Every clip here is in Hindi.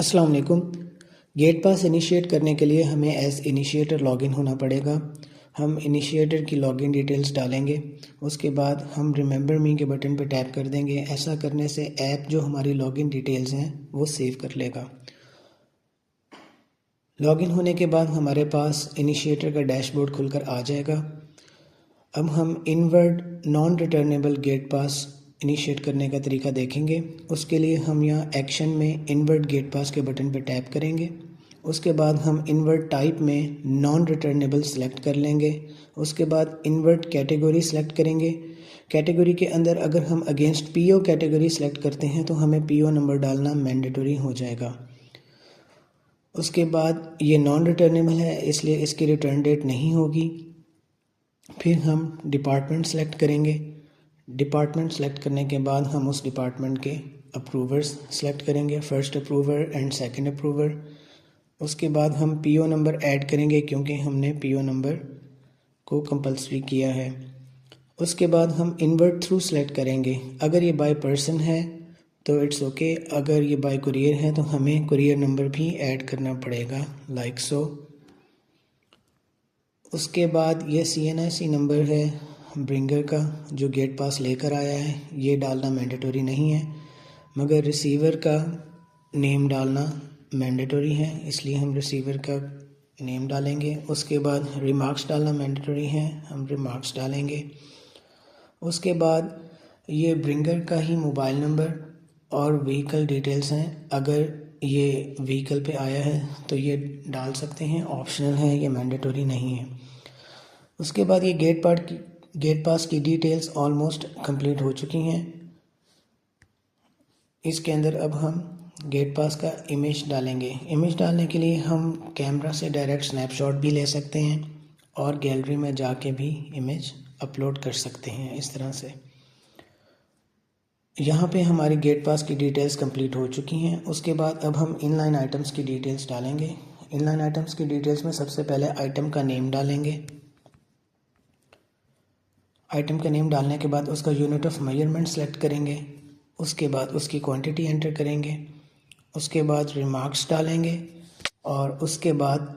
अस्सलाम वालेकुम। गेट पास इनिशिएट करने के लिए हमें एज इनिशिएटर लॉगिन होना पड़ेगा। हम इनिशिएटर की लॉगिन डिटेल्स डालेंगे, उसके बाद हम रिमेंबर मी के बटन पर टैप कर देंगे। ऐसा करने से ऐप जो हमारी लॉगिन डिटेल्स हैं वो सेव कर लेगा। लॉगिन होने के बाद हमारे पास इनिशिएटर का डैशबोर्ड खुलकर आ जाएगा। अब हम इनवर्ड नॉन रिटर्नेबल गेट पास इनिशिएट करने का तरीका देखेंगे। उसके लिए हम यहाँ एक्शन में इनवर्ड गेट पास के बटन पर टैप करेंगे। उसके बाद हम इनवर्ड टाइप में नॉन रिटर्नेबल सेलेक्ट कर लेंगे। उसके बाद इनवर्ड कैटेगरी सेलेक्ट करेंगे। कैटेगरी के अंदर अगर हम अगेंस्ट पीओ कैटेगरी सेलेक्ट करते हैं तो हमें पीओ नंबर डालना मैंडेटरी हो जाएगा। उसके बाद ये नॉन रिटर्नेबल है इसलिए इसकी रिटर्न डेट नहीं होगी। फिर हम डिपार्टमेंट सेलेक्ट करेंगे। डिपार्टमेंट सेलेक्ट करने के बाद हम उस डिपार्टमेंट के अप्रूवर्स सेलेक्ट करेंगे, first approver and second approver. उसके बाद हम पीओ नंबर ऐड करेंगे क्योंकि हमने पीओ नंबर को कंपल्सरी किया है। उसके बाद हम इनवर्ट थ्रू सेलेक्ट करेंगे। अगर ये बाय पर्सन है तो इट्स ओके, अगर ये बाय कुरियर है तो हमें कुरियर नंबर भी ऐड करना पड़ेगा लाइक सो। उसके बाद ये CNIC नंबर है ब्रिंगर का जो गेट पास लेकर आया है, ये डालना मैंडेटरी नहीं है, मगर रिसीवर का नेम डालना मैंडेटरी है, इसलिए हम रिसीवर का नेम डालेंगे। उसके बाद रिमार्क्स डालना मैंडेटरी है, हम रिमार्क्स डालेंगे। उसके बाद ये ब्रिंगर का ही मोबाइल नंबर और व्हीकल डिटेल्स हैं। अगर ये व्हीकल पे आया है तो ये डाल सकते हैं, ऑप्शनल है, ये मैंडेटरी नहीं है। उसके बाद ये गेट पास की डिटेल्स ऑलमोस्ट कंप्लीट हो चुकी हैं। इसके अंदर अब हम गेट पास का इमेज डालेंगे। इमेज डालने के लिए हम कैमरा से डायरेक्ट स्नैपशॉट भी ले सकते हैं और गैलरी में जाके भी इमेज अपलोड कर सकते हैं इस तरह से। यहाँ पे हमारी गेट पास की डिटेल्स कंप्लीट हो चुकी हैं। उसके बाद अब हम इनलाइन आइटम्स की डिटेल्स डालेंगे। इनलाइन आइटम्स की डिटेल्स में सबसे पहले आइटम का नेम डालेंगे। आइटम का नेम डालने के बाद उसका यूनिट ऑफ मेजरमेंट सेलेक्ट करेंगे। उसके बाद उसकी क्वांटिटी एंटर करेंगे। उसके बाद रिमार्क्स डालेंगे और उसके बाद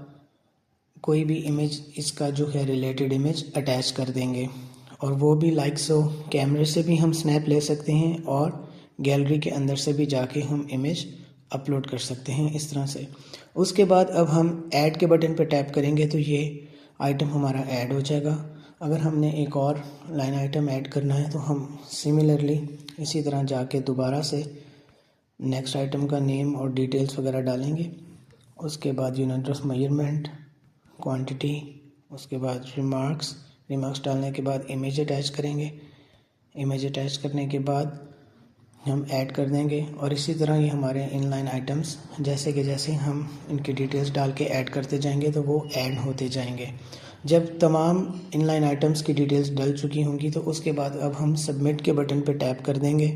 कोई भी इमेज इसका जो है रिलेटेड इमेज अटैच कर देंगे, और वो भी लाइक सो। कैमरे से भी हम स्नैप ले सकते हैं और गैलरी के अंदर से भी जाके हम इमेज अपलोड कर सकते हैं इस तरह से। उसके बाद अब हम ऐड के बटन पर टैप करेंगे तो ये आइटम हमारा ऐड हो जाएगा। अगर हमने एक और लाइन आइटम ऐड करना है तो हम सिमिलरली इसी तरह जाके दोबारा से नेक्स्ट आइटम का नेम और डिटेल्स वगैरह डालेंगे। उसके बाद यूनिट ऑफ मेजरमेंट, क्वांटिटी, उसके बाद रिमार्क्स डालने के बाद इमेज अटैच करेंगे। इमेज अटैच करने के बाद हम ऐड कर देंगे, और इसी तरह ये हमारे इनलाइन आइटम्स जैसे हम इनकी डिटेल्स डाल के ऐड करते जाएंगे तो वो ऐड होते जाएंगे। जब तमाम इनलाइन आइटम्स की डिटेल्स डल चुकी होंगी तो उसके बाद अब हम सबमिट के बटन पर टैप कर देंगे।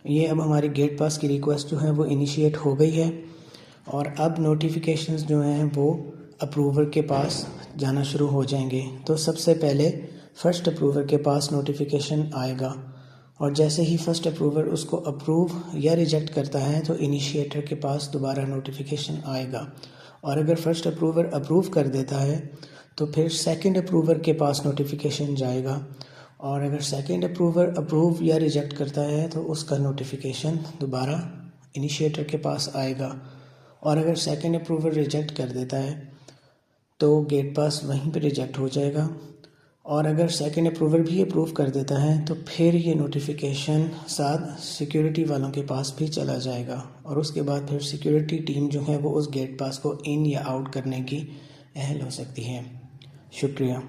ये अब हमारी गेट पास की रिक्वेस्ट जो है वो इनिशिएट हो गई है, और अब नोटिफिकेशंस जो हैं वो अप्रूवर के पास जाना शुरू हो जाएंगे। तो सबसे पहले फ़र्स्ट अप्रूवर के पास नोटिफिकेशन आएगा, और जैसे ही फ़र्स्ट अप्रूवर उसको अप्रूव या रिजेक्ट करता है तो इनिशिएटर के पास दोबारा नोटिफिकेशन आएगा। और अगर फ़र्स्ट अप्रूवर अप्रूव कर देता है तो फिर सेकंड अप्रूवर के पास नोटिफिकेशन जाएगा, और अगर सेकंड अप्रूवर अप्रूव या रिजेक्ट करता है तो उसका नोटिफिकेशन दोबारा इनिशिएटर के पास आएगा। और अगर सेकंड अप्रूवर रिजेक्ट कर देता है तो गेट पास वहीं पे रिजेक्ट हो जाएगा, और अगर सेकंड अप्रूवर भी अप्रूव कर देता है तो फिर ये नोटिफिकेशन साथ सिक्योरिटी वालों के पास भी चला जाएगा, और उसके बाद फिर सिक्योरिटी टीम जो है वो उस गेट पास को इन या आउट करने की अहल हो सकती है। शुक्रिया।